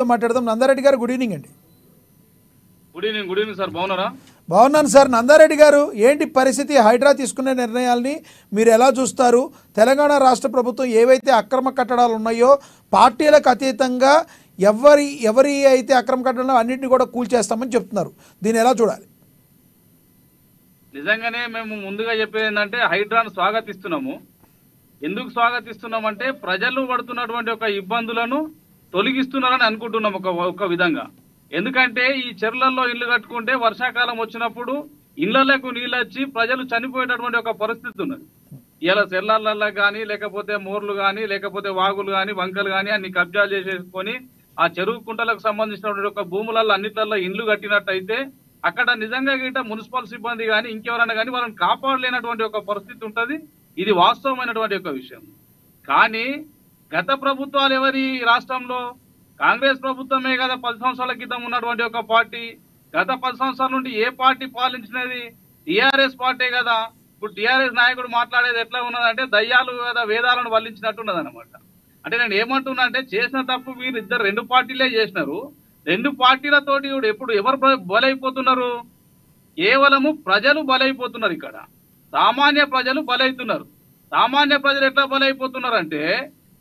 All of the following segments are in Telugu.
మాట్లాడదాం. నందారెడ్డి గారు గుడ్ ఈవినింగ్ అండి. గుడ్ ఈవినింగ్ సార్, బాగున్నారా? బాగున్నాను సార్. నందారెడ్డి గారు, ఏంటి పరిస్థితి? హైడ్రా తీసుకునే నిర్ణయాల్ని మీరు ఎలా చూస్తారు? తెలంగాణ రాష్ట్ర ప్రభుత్వం ఏవైతే అక్రమ కట్టడాలు ఉన్నాయో పార్టీలకు అతీతంగా ఎవరి అయితే అక్రమ కట్టడాలు అన్నింటినీ కూడా కూల్చేస్తామని చెప్తున్నారు. దీన్ని ఎలా చూడాలి? నిజంగానే మేము ముందుగా చెప్పేది ఏంటంటే హైడ్రాను స్వాగతిస్తున్నాము. ఎందుకు స్వాగతిస్తున్నామంటే ప్రజలు పడుతున్నటువంటి ఒక ఇబ్బందులను తొలగిస్తున్నారని అనుకుంటున్నాం ఒక విధంగా. ఎందుకంటే ఈ చెరువులలో ఇల్లు కట్టుకుంటే వర్షాకాలం వచ్చినప్పుడు ఇళ్లకు నీళ్ళు వచ్చి ప్రజలు చనిపోయేటటువంటి ఒక పరిస్థితి ఉన్నది. ఇలా చెర్లల్లో కానీ లేకపోతే మోర్లు కానీ లేకపోతే వాగులు కానీ వంకలు కానీ అన్ని కబ్జాలు చేసేసుకొని ఆ చెరువు కుంటలకు సంబంధించినటువంటి ఒక భూములలో అన్నిట్లలో ఇండ్లు కట్టినట్టయితే అక్కడ నిజంగా గిట్ట మున్సిపల్ సిబ్బంది కానీ ఇంకెవరైనా కానీ వాళ్ళని కాపాడలేనటువంటి ఒక పరిస్థితి ఉంటుంది. ఇది వాస్తవమైనటువంటి ఒక విషయం. కానీ గత ప్రభుత్వాలు ఎవరి రాష్ట్రంలో? కాంగ్రెస్ ప్రభుత్వమే కదా 10 సంవత్సరాల క్రితం ఉన్నటువంటి ఒక పార్టీ. గత 10 సంవత్సరాల నుండి ఏ పార్టీ పాలించినది? టీఆర్ఎస్ పార్టీ కదా. ఇప్పుడు టీఆర్ఎస్ నాయకుడు మాట్లాడేది ఎట్లా ఉన్నదంటే దయ్యాలు కదా వేదాలను వల్లించినట్టున్నది అనమాట. అంటే నేను ఏమంటున్నా అంటే చేసిన తప్పు వీరు రెండు పార్టీలే చేసినారు. రెండు పార్టీలతోటి ఎప్పుడు ఎవరు బలైపోతున్నారు? కేవలము ప్రజలు బలైపోతున్నారు. ఇక్కడ సామాన్య ప్రజలు బలైతున్నారు. సామాన్య ప్రజలు ఎట్లా బలైపోతున్నారు అంటే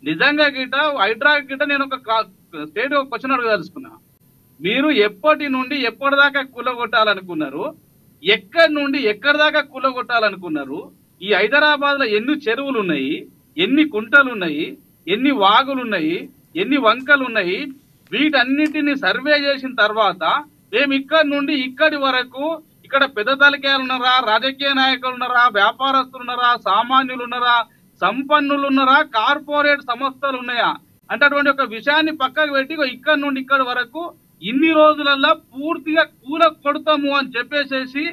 నిజంగా గిట హైడ్రా గిట నేను ఒక స్టేట్ ఒక క్వశ్చన్ అడగదలుచుకున్నా. మీరు ఎప్పటి నుండి ఎప్పటిదాకా కూలగొట్టాలనుకున్నారు? ఎక్కడి నుండి ఎక్కడి దాకా కూలగొట్టాలనుకున్నారు? ఈ హైదరాబాద్ లో ఎన్ని చెరువులు ఉన్నాయి, ఎన్ని కుంటలు ఉన్నాయి, ఎన్ని వాగులు ఉన్నాయి, ఎన్ని వంకలు ఉన్నాయి? వీటన్నిటిని సర్వే చేసిన తర్వాత మేము ఇక్కడి నుండి ఇక్కడి వరకు ఇక్కడ పెద్ద తలకాయలు ఉన్నారా, రాజకీయ నాయకులు ఉన్నారా, వ్యాపారస్తులు ఉన్నారా, సామాన్యులు ఉన్నారా, సంపన్నులు ఉన్నారా, కార్పొరేట్ సంస్థలు ఉన్నాయా అంటే అటువంటి ఒక విషయాన్ని పక్కకు పెట్టి ఇక్కడి నుండి ఇక్కడి వరకు ఇన్ని రోజులల్లా పూర్తిగా కూల కొడతాము అని చెప్పేసేసి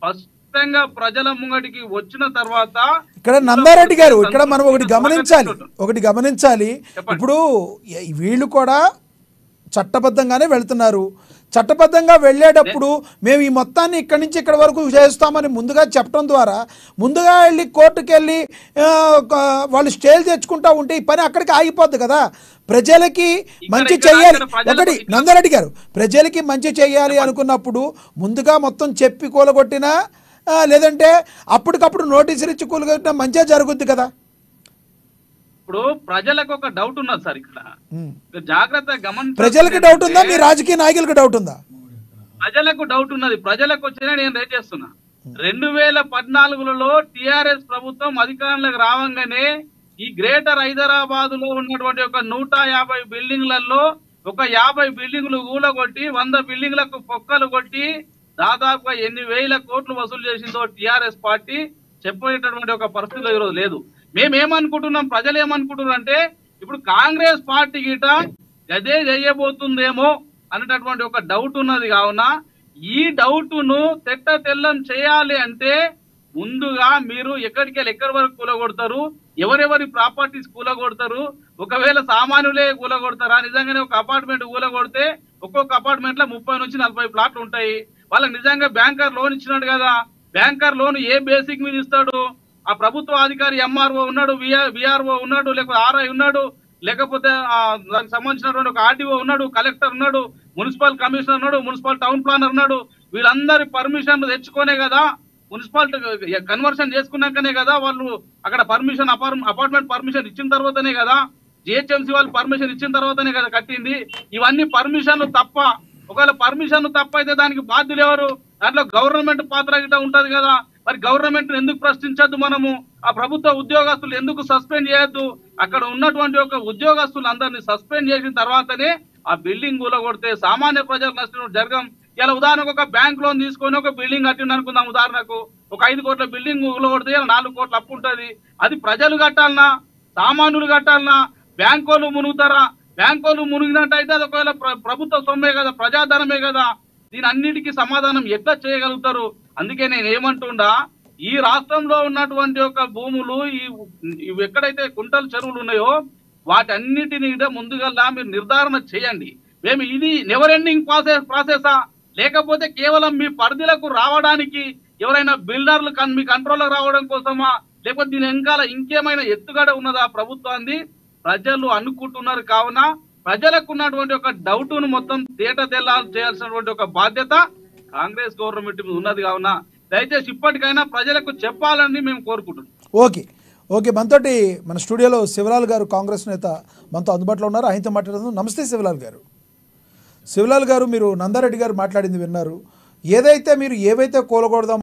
స్పష్టంగా ప్రజల ముంగటికి వచ్చిన తర్వాత ఇక్కడ నందారెడ్డి గారు, ఇక్కడ మనం ఒకటి గమనించాలి. ఇప్పుడు వీళ్ళు కూడా చట్టబద్ధంగానే వెళ్తున్నారు. చట్టబద్ధంగా వెళ్ళేటప్పుడు మేము ఈ మొత్తాన్ని ఇక్కడి నుంచి ఇక్కడి వరకు చేస్తామని ముందుగా చెప్పడం ద్వారా ముందుగా వెళ్ళి కోర్టుకు వెళ్ళి వాళ్ళు స్టేలు తెచ్చుకుంటూ ఉంటే ఈ పని అక్కడికి ఆగిపోద్ది కదా. ప్రజలకి మంచి చెయ్యాలి. ఒకటి నందారెడ్డి గారు, ప్రజలకి మంచి చెయ్యాలి అనుకున్నప్పుడు ముందుగా మొత్తం చెప్పి కూలగొట్టినా లేదంటే అప్పటికప్పుడు నోటీసులు ఇచ్చి కూలగొట్టినా మంచిగా జరుగుద్ది కదా. ఇప్పుడు ప్రజలకు ఒక డౌట్ ఉన్నది సార్. ఇక్కడ జాగ్రత్తగా గమనించాలి. ప్రజలకు డౌట్ ఉందా? మీ రాజకీయ నాయకులకు డౌట్ ఉందా? ప్రజలకు డౌట్ ఉన్నది. ప్రజలకు వచ్చినా నేను రేట్ చేస్తున్నా. 2014లో టిఆర్ఎస్ ప్రభుత్వం అధికారంలోకి రావంగానే ఈ గ్రేటర్ హైదరాబాద్ లో ఉన్నటువంటి ఒక 150 బిల్డింగ్లలో ఒక 50 బిల్డింగ్లు కూలగొట్టి 100 బిల్డింగ్లకు పొక్కలు కొట్టి దాదాపుగా ఎన్ని వేల కోట్లు వసూలు చేసిందో టిఆర్ఎస్ పార్టీ చెప్పేటటువంటి ఒక పరిస్థితిలో ఈరోజు లేదు. మేమేమనుకుంటున్నాం, ప్రజలు ఏమనుకుంటున్నారు అంటే ఇప్పుడు కాంగ్రెస్ పార్టీ గిట గదే చేయబోతుందేమో అనేటటువంటి ఒక డౌట్ ఉన్నది. కావున ఈ డౌట్ ను తెల్లం చేయాలి అంటే ముందుగా మీరు ఎక్కడికి ఎక్కడి వరకు కూలగొడతారు, ఎవరెవరి ప్రాపర్టీస్ కూలగొడతారు, ఒకవేళ సామాన్యులే కూలగొడతారా? నిజంగానే ఒక అపార్ట్మెంట్ కూలగొడితే ఒక్కొక్క అపార్ట్మెంట్ లో 30 నుంచి 40 ప్లాట్లు ఉంటాయి. వాళ్ళకి నిజంగా బ్యాంకర్ లోన్ ఇచ్చినాడు కదా. బ్యాంకర్ లోన్ ఏ బేసిక్ మీద ఇస్తాడు? ఆ ప్రభుత్వ అధికారి ఎంఆర్ఓ ఉన్నాడు, విఆర్ఓ ఉన్నాడు, లేకపోతే ఆర్ఐ ఉన్నాడు, లేకపోతే దానికి సంబంధించినటువంటి ఒక ఆర్డీఓ ఉన్నాడు, కలెక్టర్ ఉన్నాడు, మున్సిపల్ కమిషనర్ ఉన్నాడు, మున్సిపల్ టౌన్ ప్లానర్ ఉన్నాడు. వీళ్ళందరి పర్మిషన్లు తెచ్చుకోనే కదా, మున్సిపాలిటీ కన్వర్షన్ చేసుకున్నాకనే కదా వాళ్ళు అక్కడ పర్మిషన్ అపార్ట్మెంట్ పర్మిషన్ ఇచ్చిన తర్వాతనే కదా, జిహెచ్ఎంసీ వాళ్ళు పర్మిషన్ ఇచ్చిన తర్వాతనే కదా కట్టింది. ఇవన్నీ పర్మిషన్లు తప్ప. ఒకవేళ పర్మిషన్లు తప్ప అయితే దానికి బాధ్యులు ఎవరు? దాంట్లో గవర్నమెంట్ పాత్ర గిట్ట ఉంటది కదా. మరి గవర్నమెంట్ ఎందుకు ప్రశ్నించద్దు? మనము ఆ ప్రభుత్వ ఉద్యోగస్తులు ఎందుకు సస్పెండ్ చేయొద్దు? అక్కడ ఉన్నటువంటి ఒక ఉద్యోగస్తులు అందరినీ సస్పెండ్ చేసిన తర్వాతనే ఆ బిల్డింగ్ కూలగొడితే సామాన్య ప్రజలకు నష్టం జరగం. ఇలా ఉదాహరణకు ఒక బ్యాంక్ లోన్ తీసుకొని ఒక బిల్డింగ్ కట్టింది అనుకుందాం. ఉదాహరణకు ఒక 5 కోట్ల బిల్డింగ్ కూలగొడితే 4 కోట్ల అప్పు ఉంటది. అది ప్రజలు కట్టాలనా, సామాన్యులు కట్టాలనా? బ్యాంకోలు మునుగుతారా? బ్యాంకోలు మునిగినట్టయితే అది ఒకవేళ ప్రభుత్వ సొమ్మే కదా, ప్రజాధనమే కదా. దీని అన్నిటికీ సమాధానం ఎట్లా చేయగలుగుతారు? అందుకే నేను ఏమంటుండా, ఈ రాష్ట్రంలో ఉన్నటువంటి ఒక భూములు ఇవి ఎక్కడైతే కుంటలు చెరువులు ఉన్నాయో వాటన్నిటిని ముందుగా మీరు నిర్ధారణ చేయండి. మేము ఇది నెవర్ ఎండింగ్ ప్రాసెసా, లేకపోతే కేవలం మీ పరిధిలకు రావడానికి ఎవరైనా బిల్డర్లు మీ కంట్రోల్లోకి రావడం కోసమా, లేకపోతే దీని వెనకాల ఇంకేమైనా ఎత్తుగడ ఉన్నదా ప్రభుత్వాన్ని? ప్రజలు అనుకుంటున్నారు. కావున ప్రజలకు ఉన్నటువంటి ఒక డౌట్ను మొత్తం తేటతెల్లా చేయాల్సినటువంటి ఒక బాధ్యత కాంగ్రెస్ గవర్నమెంట్ మీద ఉన్నది కావున దయచేసి ఇప్పటికైనా ప్రజలకు చెప్పాలని మేము కోరుకుంటున్నాం. ఓకే ఓకే, మనతోటి మన స్టూడియోలో శివలాల్ గారు కాంగ్రెస్ నేత మనతో అందుబాటులో ఉన్నారు, ఆయనతో మాట్లాడదాం. నమస్తే శివలాల్ గారు. శివలాల్ గారు, మీరు నందారెడ్డి గారు మాట్లాడింది విన్నారు. ఏవైతే కూలగొడదాం